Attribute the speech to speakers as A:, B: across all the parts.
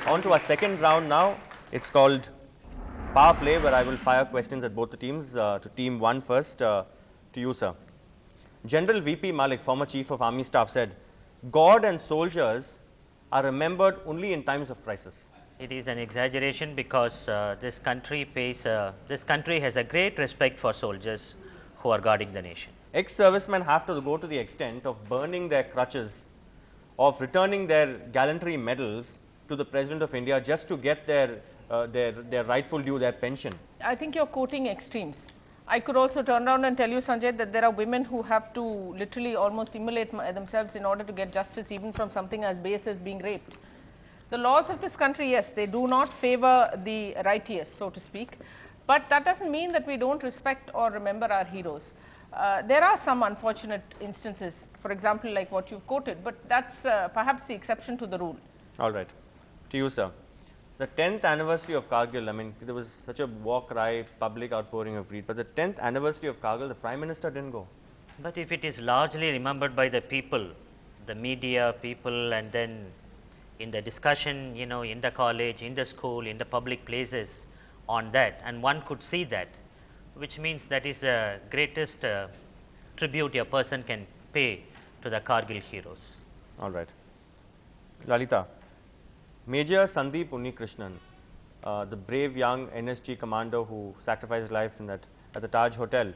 A: On to our second round now. It's called Power Play, where I will fire questions at both the teams. To team 1 first, to you, sir. General VP Malik, former Chief of Army Staff, said, God and soldiers are remembered only in times of crisis.
B: It is an exaggeration because this country has a great respect for soldiers who are guarding the nation.
A: Ex-servicemen have to go to the extent of burning their crutches, of returning their gallantry medals to the President of India just to get their rightful due, their pension.
C: I think you're quoting extremes. I could also turn around and tell you, Sanjay, that there are women who have to literally almost immolate themselves in order to get justice, even from something as base as being raped. The laws of this country, yes, they do not favor the righteous, so to speak, but that doesn't mean that we don't respect or remember our heroes. There are some unfortunate instances, for example, like what you've quoted, but that's perhaps the exception to the rule.
A: All right. To you, sir. The 10th anniversary of Kargil, I mean, there was such a war cry, public outpouring of greed, but the 10th anniversary of Kargil, the Prime Minister didn't go.
B: But if it is largely remembered by the people, the media people, and then in the discussion, you know, in the college, in the school, in the public places on that, and one could see that, which means that is the greatest tribute a person can pay to the Kargil heroes.
A: All right. Lalita, Major Sandeep Unnikrishnan, the brave young NSG commander who sacrificed his life at the Taj Hotel.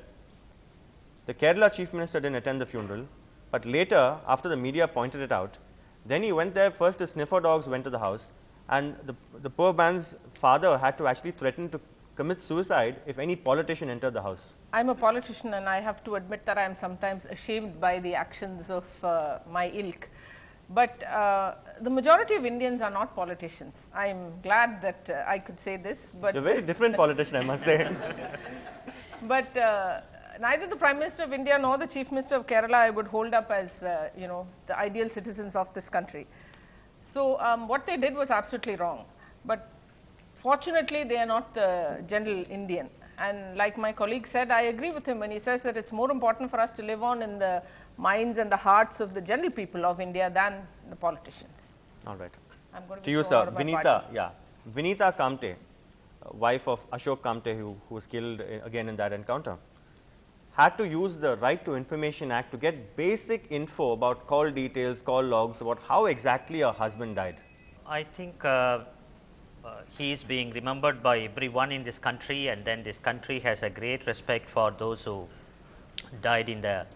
A: The Kerala Chief Minister didn't attend the funeral, but later, after the media pointed it out, then he went there. First the sniffer dogs went to the house, and the poor man's father had to actually threaten to commit suicide if any politician entered the house.
C: I'm a politician, and I have to admit that I am sometimes ashamed by the actions of my ilk. But the majority of Indians are not politicians. I am glad that I could say this. But
A: you're a very different politician, I must say.
C: But neither the Prime Minister of India nor the Chief Minister of Kerala I would hold up as you know, the ideal citizens of this country. So what they did was absolutely wrong. But fortunately, they are not the general Indian. And like my colleague said, I agree with him when he says that it's more important for us to live on in the minds and the hearts of the general people of India than the politicians.
A: All right.
C: I'm going
A: to you, sir. Vinita Kamte, wife of Ashok Kamte, who was killed again in that encounter, had to use the Right to Information Act to get basic info about call details, call logs, about how exactly her husband died.
B: I think he is being remembered by everyone in this country, and then this country has a great respect for those who died in the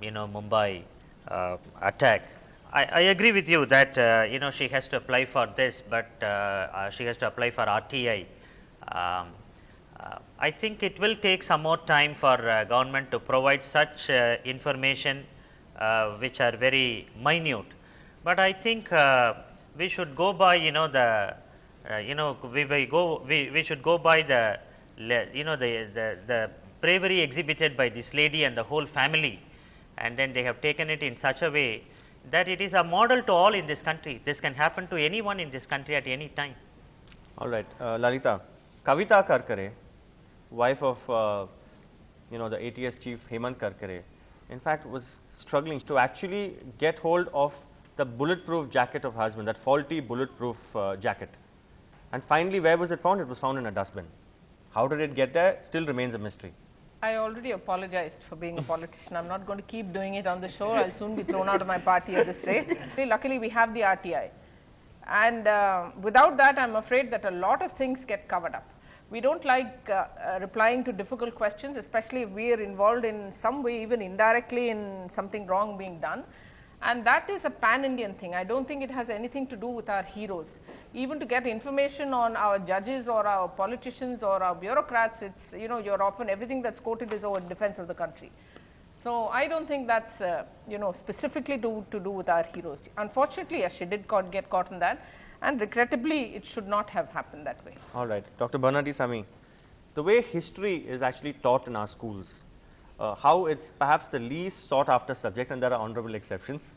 B: you know, Mumbai attack. I agree with you that you know, she has to apply for this, but she has to apply for RTI. I think it will take some more time for government to provide such information which are very minute, but I think we should go by, you know, the you know, we should go by the you know, the bravery exhibited by this lady and the whole family, and then they have taken it in such a way that it is a model to all in this country. This can happen to anyone in this country at any time.
A: All right, Lalita, Kavita Karkare, wife of you know, the ATS chief Hemant Karkare, in fact was struggling to actually get hold of the bulletproof jacket of her husband, that faulty bulletproof jacket. And finally, where was it found? It was found in a dustbin. How did it get there? Still remains a mystery.
C: I already apologized for being a politician. I'm not going to keep doing it on the show. I'll soon be thrown out of my party at this rate. Luckily, we have the RTI. And without that, I'm afraid that a lot of things get covered up. We don't like replying to difficult questions, especially if we are involved in some way, even indirectly, in something wrong being done. And that is a pan-Indian thing. I don't think it has anything to do with our heroes. Even to get information on our judges or our politicians or our bureaucrats, it's, you know, you're often, everything that's quoted is in defense of the country. So I don't think that's, you know, specifically to do with our heroes. Unfortunately, yes, she did get caught in that. And regrettably, it should not have happened that way.
A: All right. Dr. Bernardi Sami, the way history is actually taught in our schools, how it's perhaps the least sought after subject, and there are honorable exceptions.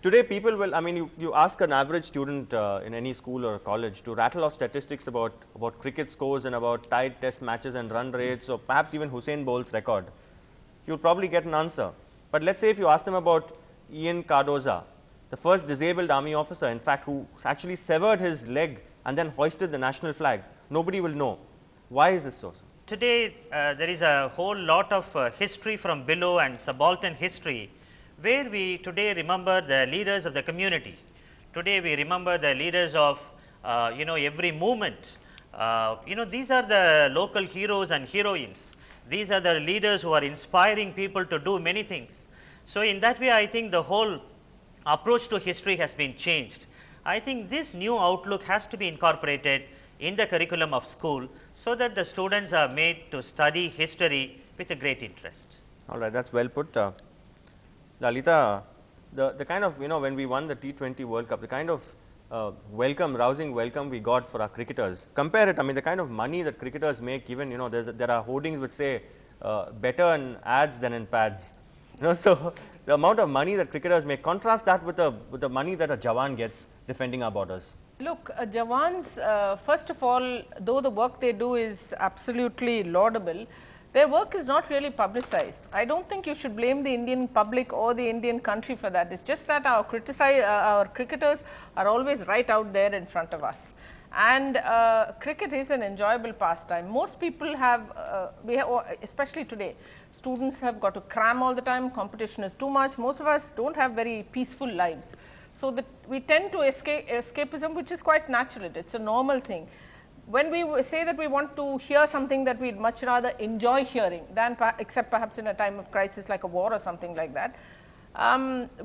A: Today people will, I mean, you ask an average student in any school or college to rattle off statistics about cricket scores and about tied test matches and run rates, or perhaps even Hussein Bolt's record, you will probably get an answer. But let's say if you ask them about Ian Cardoza, the first disabled army officer, in fact, who actually severed his leg and then hoisted the national flag. Nobody will know. Why is this so?
B: Today, there is a whole lot of history from below and subaltern history, where we today remember the leaders of the community. Today, we remember the leaders of every movement. These are the local heroes and heroines. These are the leaders who are inspiring people to do many things. So, in that way, I think the whole approach to history has been changed. I think this new outlook has to be incorporated in the curriculum of school, so that the students are made to study history with a great interest.
A: All right, that's well put. Lalita, the kind of, when we won the T20 World Cup, the kind of rousing welcome we got for our cricketers. Compare it, I mean, the kind of money that cricketers make, even, there are hoardings which say better in ads than in pads. So the amount of money that cricketers make, contrast that with the money that a Jawan gets defending our borders.
C: Look, Jawans, first of all, though the work they do is absolutely laudable, their work is not really publicized. I don't think you should blame the Indian public or the Indian country for that. It's just that our cricketers are always right out there in front of us. And cricket is an enjoyable pastime. Most people have, especially today, students have got to cram all the time, competition is too much. Most of us don't have very peaceful lives. So, we tend to escapism, which is quite natural, it is a normal thing. When we say that we want to hear something that we would much rather enjoy hearing than except perhaps in a time of crisis like a war or something like that,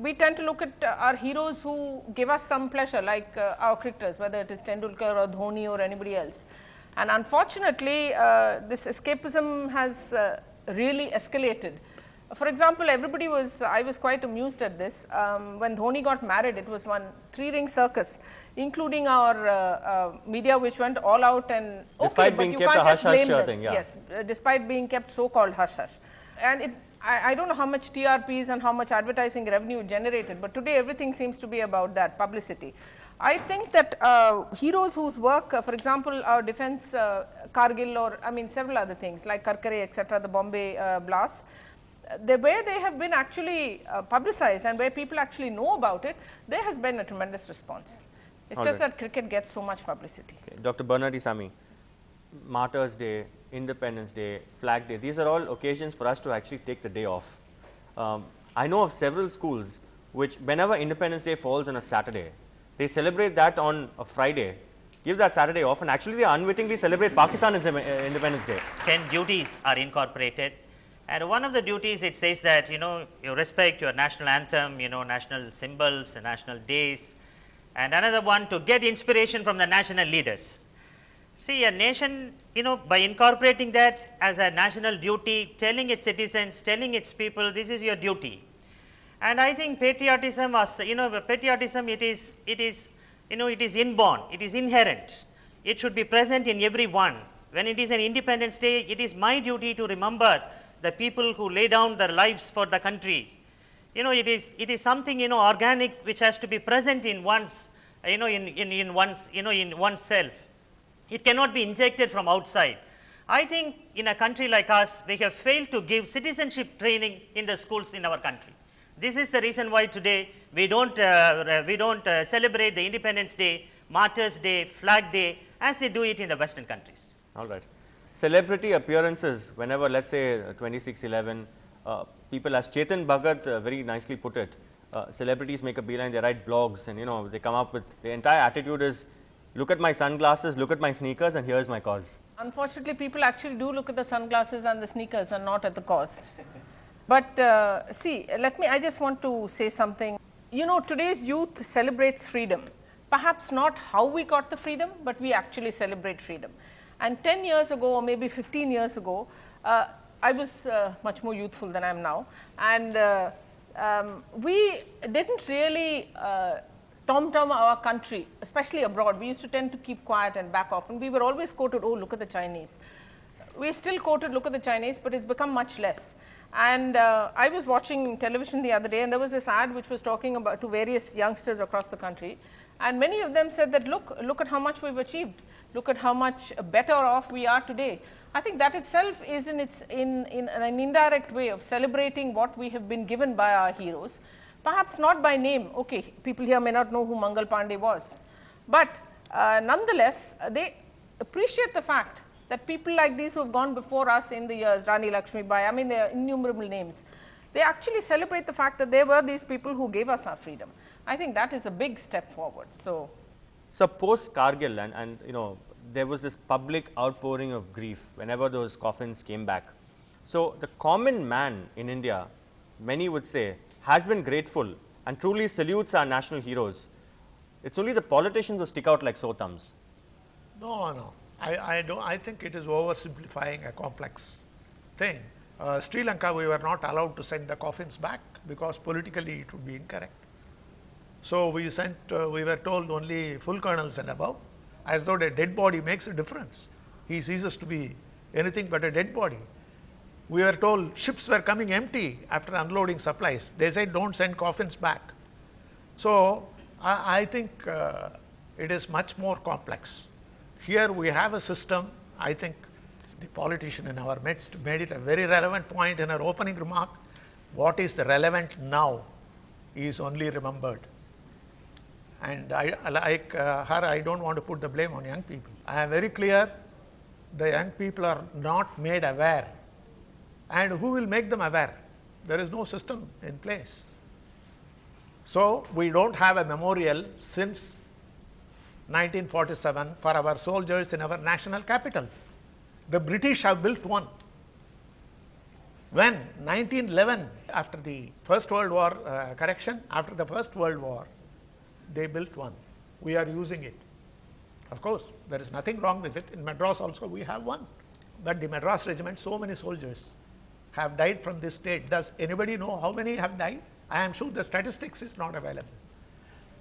C: we tend to look at our heroes who give us some pleasure, like our cricketers, whether it is Tendulkar or Dhoni or anybody else. And unfortunately, this escapism has really escalated. For example, I was quite amused at this. When Dhoni got married, it was one 3-ring circus, including our media, which went all out and
A: despite being kept a hush-hush thing, yeah.
C: Yes, despite being kept so-called hush-hush. And I don't know how much TRPs and how much advertising revenue it generated, but today everything seems to be about that, publicity. I think that heroes whose work, for example, our defense, Kargil, or I mean several other things like Karkare, etc., the Bombay blasts, where they have been actually publicized and where people actually know about it, there has been a tremendous response. It's just that cricket gets so much publicity.
A: Okay. Dr. Bernardisamy, Martyrs Day, Independence Day, Flag Day, these are all occasions for us to actually take the day off. I know of several schools which, whenever Independence Day falls on a Saturday, they celebrate that on a Friday, give that Saturday off, and actually they unwittingly celebrate Pakistan's Independence Day.
B: 10 duties are incorporated. And one of the duties, it says that, you respect your national anthem, national symbols, national days, and another one to get inspiration from the national leaders. See, a nation, by incorporating that as a national duty, telling its citizens, telling its people, this is your duty. And I think patriotism was, patriotism, it is inborn, it is inherent. It should be present in everyone. When it is an Independence Day, it is my duty to remember the people who lay down their lives for the country. It is something, organic, which has to be present in one's, in oneself. It cannot be injected from outside. I think in a country like us, we have failed to give citizenship training in the schools in our country. This is the reason why today we don't celebrate the Independence Day, Martyrs Day, Flag Day, as they do it in the Western countries.
A: All right. Celebrity appearances, whenever, let's say 26/11, people, as Chetan Bhagat very nicely put it, celebrities make a beeline, they write blogs, and they come up with, the entire attitude is, look at my sunglasses, look at my sneakers, and here's my cause.
C: Unfortunately, people actually do look at the sunglasses and the sneakers and not at the cause. But see, I just want to say something. Today's youth celebrates freedom. Perhaps not how we got the freedom, but we actually celebrate freedom. And 10 years ago, or maybe 15 years ago, I was much more youthful than I am now. And we didn't really tom-tom our country, especially abroad. We used to tend to keep quiet and back off. And we were always quoted, oh, look at the Chinese. We still quoted, look at the Chinese, but it's become much less. And I was watching television the other day, and there was this ad which was talking about to various youngsters across the country. And many of them said that, look at how much we've achieved. Look at how much better off we are today. I think that itself is in an indirect way of celebrating what we have been given by our heroes. perhaps not by name, okay, people here may not know who Mangal Pandey was, but nonetheless, they appreciate the fact that people like these who have gone before us in the years, Rani Lakshmi Bai, I mean there are innumerable names, they actually celebrate the fact that there were these people who gave us our freedom. I think that is a big step forward. So
A: post Kargil and you know, there was this public outpouring of grief whenever those coffins came back. So the common man in India, many would say, has been grateful and truly salutes our national heroes. It's only the politicians who stick out like sore thumbs.
D: No. I think it is oversimplifying a complex thing. Sri Lanka, we were not allowed to send the coffins back because politically it would be incorrect. So we sent, we were told only full colonels and above, as though a dead body makes a difference. He ceases to be anything but a dead body. We were told ships were coming empty after unloading supplies. They said don't send coffins back. So I think it is much more complex. Here we have a system. I think the politician in our midst made it a very relevant point in her opening remark. What is relevant now is only remembered. And like her, I don't want to put the blame on young people. I am very clear the young people are not made aware. And who will make them aware? There is no system in place. So we don't have a memorial since 1947 for our soldiers in our national capital. The British have built one. When 1911, after the First World War, after the First World War, they built one. We are using it. Of course, there is nothing wrong with it. In Madras also we have one. But the Madras regiment, so many soldiers have died from this state. Does anybody know how many have died? I am sure the statistics is not available.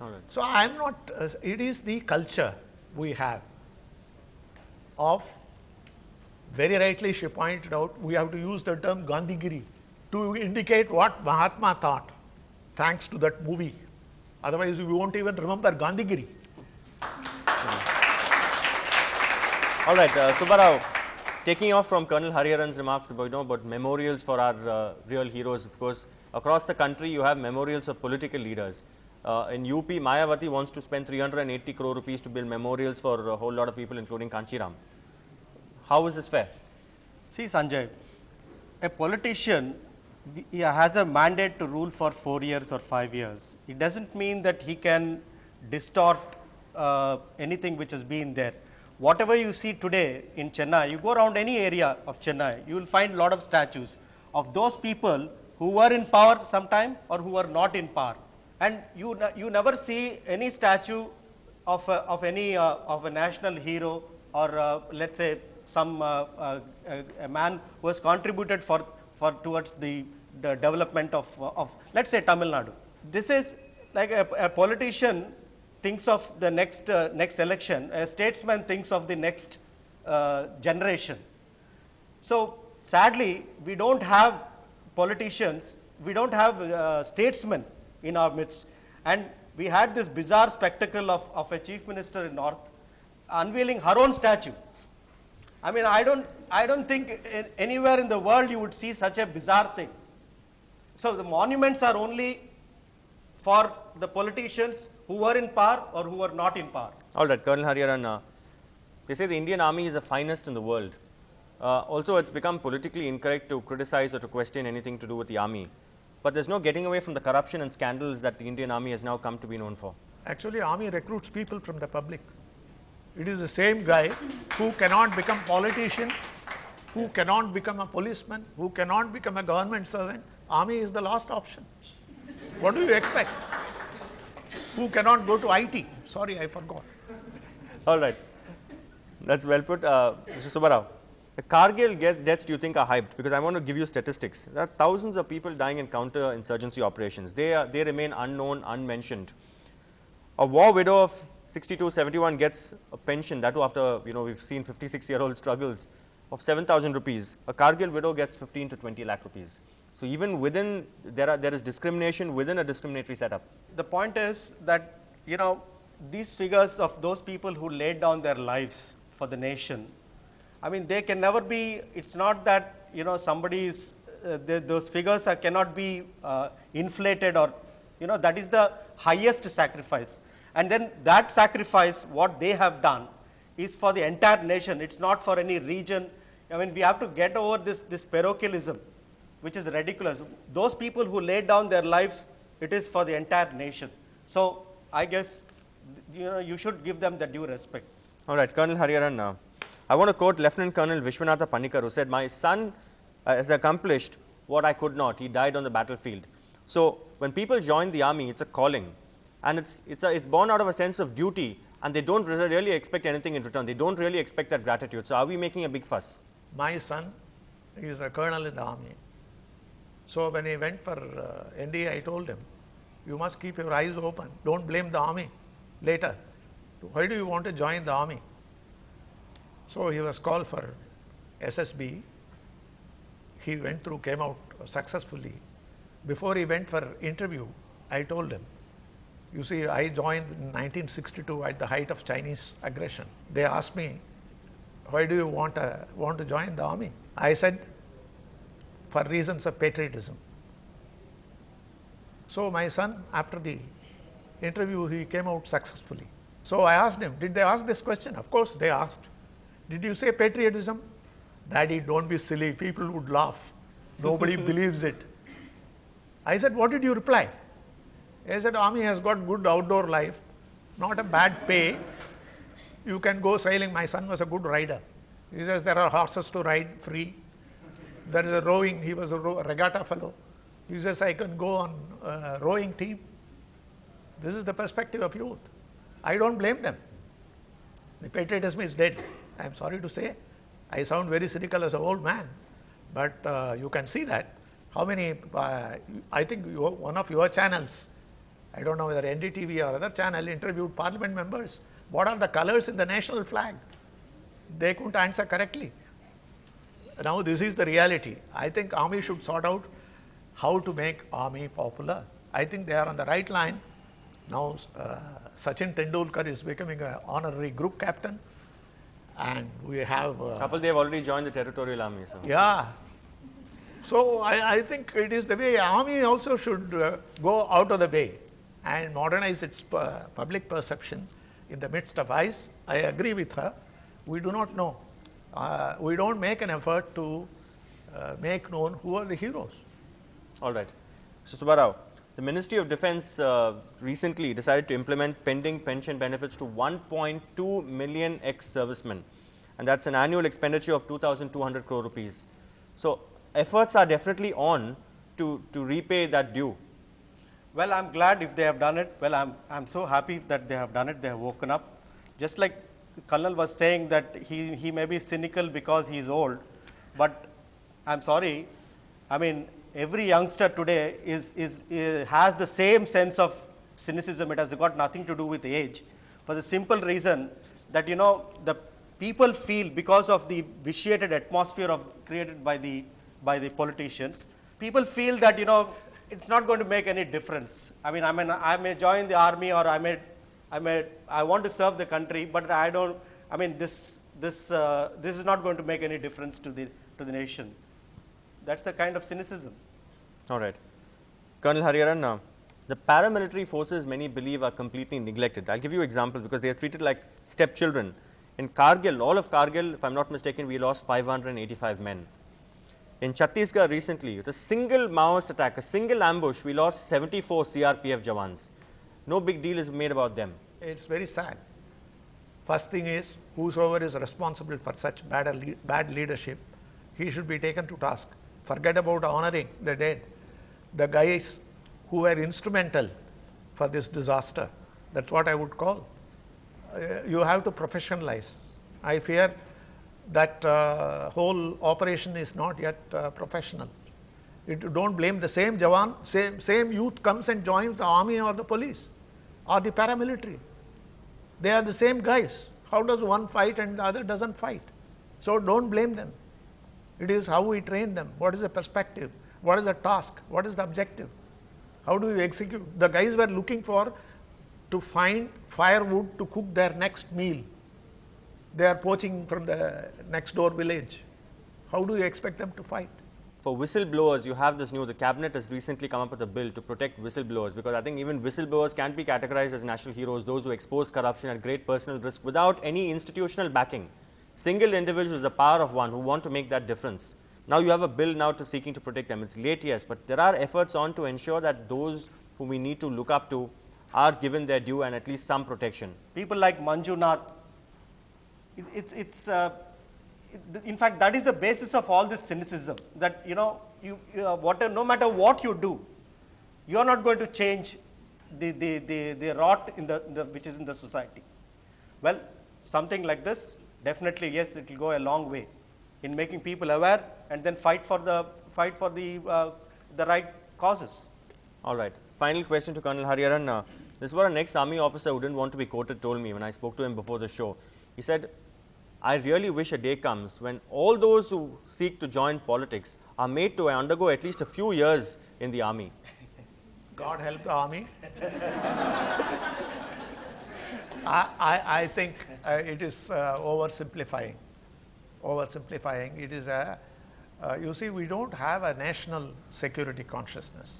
A: All right.
D: So I am not, it is the culture we have of, very rightly she pointed out, we have to use the term Gandhigiri to indicate what Mahatma thought, thanks to that movie. Otherwise, we won't even remember Gandhigiri.
A: All right, Subbarao, taking off from Colonel Hariharan's remarks about, about memorials for our real heroes, of course, across the country you have memorials of political leaders. In UP, Mayawati wants to spend 380 crore rupees to build memorials for a whole lot of people, including Kanchiram. How is this fair?
E: See, Sanjay, a politician has a mandate to rule for 4 years or 5 years. It doesn't mean that he can distort anything which has been there. Whatever you see today in Chennai, you go around any area of Chennai, you will find a lot of statues of those people who were in power sometime or who were not in power. And you never see any statue of a national hero or let's say some a man who has contributed towards the development of let's say Tamil Nadu. This is like a politician thinks of the next election, a statesman thinks of the next generation. So sadly, we don't have politicians, we don't have statesmen in our midst, and we had this bizarre spectacle of a chief minister in North unveiling her own statue. I mean, I don't think anywhere in the world you would see such a bizarre thing. So the monuments are only for the politicians who were in power or who were not in power.
A: All right, Colonel Hariharan, they say the Indian Army is the finest in the world. Also, it's become politically incorrect to criticize or to question anything to do with the army. But there's no getting away from the corruption and scandals that the Indian Army has now come to be known for.
D: Actually, Army recruits people from the public. It is the same guy who cannot become politician, who cannot become a policeman, who cannot become a government servant. Army is the last option. What do you expect? Who cannot go to IT? Sorry, I forgot.
A: All right. That's well put. Mr. Subbarao, the Kargil deaths do you think are hyped? Because I want to give you statistics. There are thousands of people dying in counter-insurgency operations. They remain unknown, unmentioned. A war widow of 62, 71 gets a pension, that too after, we've seen 56-year-old struggles of 7,000 rupees. A Kargil widow gets 15 to 20 lakh rupees. So even within, there is discrimination within a discriminatory setup.
E: The point is that, these figures of those people who laid down their lives for the nation, I mean, they can never be, it's not that, somebody's, those figures cannot be inflated or, You know, that is the highest sacrifice. And then that sacrifice, what they have done, is for the entire nation. It's not for any region. I mean, we have to get over this parochialism, which is ridiculous. Those people who laid down their lives, it is for the entire nation. So I guess, you know, you should give them the due respect.
A: All right, Colonel Hariharan, I want to quote Lieutenant Colonel Vishwanatha Panikar, who said, "My son has accomplished what I could not. He died on the battlefield." So when people join the army, it's a calling, and it's born out of a sense of duty, and they don't really expect anything in return. They don't really expect that gratitude. So are we making a big fuss?
D: My son is a colonel in the army. So when he went for NDA, I told him, you must keep your eyes open. Don't blame the army later. Why do you want to join the army? So he was called for SSB. He went through, came out successfully. Before he went for interview, I told him, you see, I joined in 1962 at the height of Chinese aggression. They asked me, why do you want to join the army? I said, for reasons of patriotism. So my son, after the interview, he came out successfully. So I asked him, did they ask this question? Of course they asked. Did you say patriotism? Daddy, don't be silly. People would laugh. Nobody believes it. I said, what did you reply? He said, army has got good outdoor life, not a bad pay. You can go sailing. My son was a good rider. He says, there are horses to ride free. There is a rowing. He was a regatta fellow. He says, I can go on a rowing team. This is the perspective of youth. I don't blame them. The patriotism is dead. I am sorry to say. I sound very cynical as an old man, but you can see that. How many, I think one of your channels, I don't know whether Ndtv or other channel, interviewed parliament members. What are the colors in the national flag? They couldn't answer correctly. Now this is the reality. I think army should sort out how to make army popular. I think they are on the right line. Now Sachin Tendulkar is becoming an honorary group captain, and we have
A: Couple, they have already joined the territorial army. So.
D: yeah. So I think it is the way army also should go out of the way and modernize its public perception in the midst of ice. I agree with her. We do not know. We don't make an effort to make known who are the heroes.
A: All right. So Subbarao, the Ministry of Defence recently decided to implement pending pension benefits to 1.2 million ex-servicemen, and that's an annual expenditure of 2,200 crore rupees. So efforts are definitely on to repay that due.
E: Well, I'm glad if they have done it. Well, I'm so happy that they have done it. They have woken up. Just like Colonel was saying that he may be cynical because he is old, but I'm sorry. I mean, every youngster today has the same sense of cynicism. It has got nothing to do with age, for the simple reason that, you know, the people feel, because of the vitiated atmosphere created by the politicians, people feel that, you know, it's not going to make any difference. I mean, I may join the army, or I want to serve the country, but I don't. I mean, this is not going to make any difference to the nation. That's the kind of cynicism.
A: All right. Colonel Hariharan, the paramilitary forces many believe are completely neglected. I'll give you examples because they are treated like stepchildren. In Kargil, all of Kargil, if I'm not mistaken, we lost 585 men. In Chhattisgarh recently, with a single Maoist attack, a single ambush, we lost 74 CRPF Jawans. No big deal is made about them.
D: It's very sad. First thing is, whosoever is responsible for such bad leadership, he should be taken to task. Forget about honoring the dead. The guys who were instrumental for this disaster, that's what I would call. You have to professionalize. I fear that whole operation is not yet professional. Don't blame the same Jawan, same youth comes and joins the army or the police or the paramilitary. They are the same guys. How does one fight and the other doesn't fight? So don't blame them. It is how we train them. What is the perspective? What is the task? What is the objective? How do you execute? The guys were looking to find firewood to cook their next meal. They are poaching from the next door village. How do you expect them to fight?
A: for whistleblowers, you have this new, the cabinet has recently come up with a bill to protect whistleblowers, because I think even whistleblowers can be categorized as national heroes, those who expose corruption at great personal risk without any institutional backing. Single individuals with the power of one who want to make that difference. Now you have a bill now to seeking to protect them. It's late, yes, but there are efforts on to ensure that those whom we need to look up to are given their due and at least some protection.
E: People like Manjunath, in fact, that is the basis of all this cynicism, that you know, no matter what you do, you are not going to change the rot which is in the society. Well, something like this, definitely yes, it will go a long way in making people aware and then fight for the right causes.
A: All right. Final question to Colonel Hariharan. This is what an ex-army officer who didn't want to be quoted told me when I spoke to him before the show. He said, I really wish a day comes when all those who seek to join politics are made to undergo at least a few years in the army.
D: God help the army. I think it is oversimplifying. It is you see, we don't have a national security consciousness.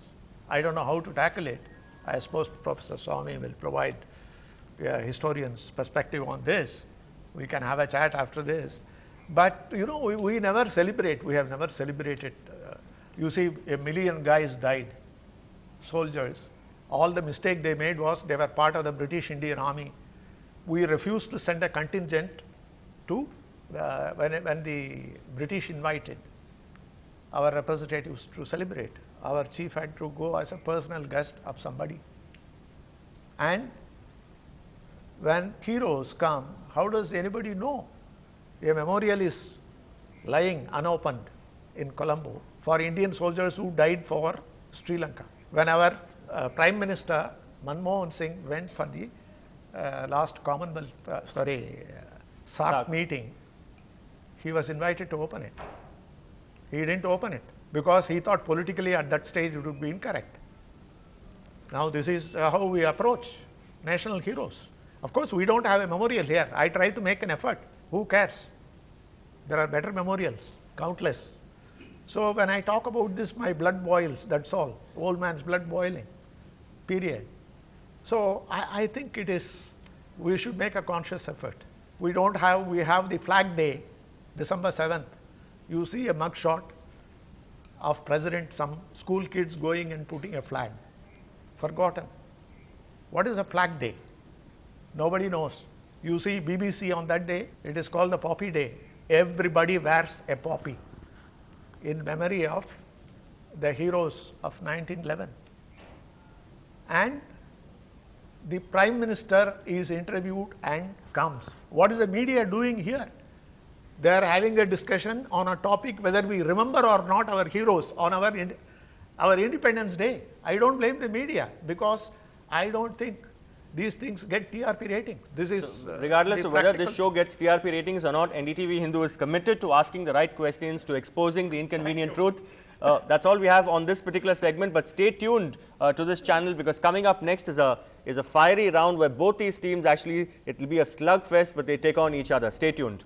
D: I don't know how to tackle it. I suppose Professor Swami will provide a historian's perspective on this. We can have a chat after this. But you know, we never celebrate. We have never celebrated. You see, 1 million guys died, soldiers. All the mistake they made was they were part of the British Indian Army. We refused to send a contingent to when the British invited our representatives to celebrate. Our chief had to go as a personal guest of somebody. And when heroes come, how does anybody know? A memorial is lying unopened in Colombo for Indian soldiers who died for Sri Lanka. When our Prime Minister Manmohan Singh went for the last Commonwealth, SAARC meeting, he was invited to open it. He didn't open it because he thought politically at that stage it would be incorrect. Now this is how we approach national heroes. Of course, we don't have a memorial here. I try to make an effort. Who cares? There are better memorials, countless. So when I talk about this, my blood boils, that's all. Old man's blood boiling, period. So I think it is, we should make a conscious effort. We have the Flag Day, December 7th. You see a mugshot of President, some school kids going and putting a flag. Forgotten. What is a Flag Day? Nobody knows. You see BBC on that day, it is called the Poppy Day. Everybody wears a poppy in memory of the heroes of 1911. And the Prime Minister is interviewed and comes. What is the media doing here? They are having a discussion on a topic whether we remember or not our heroes on our Independence Day. I don't blame the media because I don't think these things get TRP rating. This is
A: regardless of whether this show gets TRP ratings or not, NDTV Hindu is committed to asking the right questions, to exposing the inconvenient truth. That's all we have on this particular segment, but stay tuned to this channel, because coming up next is a fiery round where both these teams, actually it will be a slugfest, but they take on each other. Stay tuned.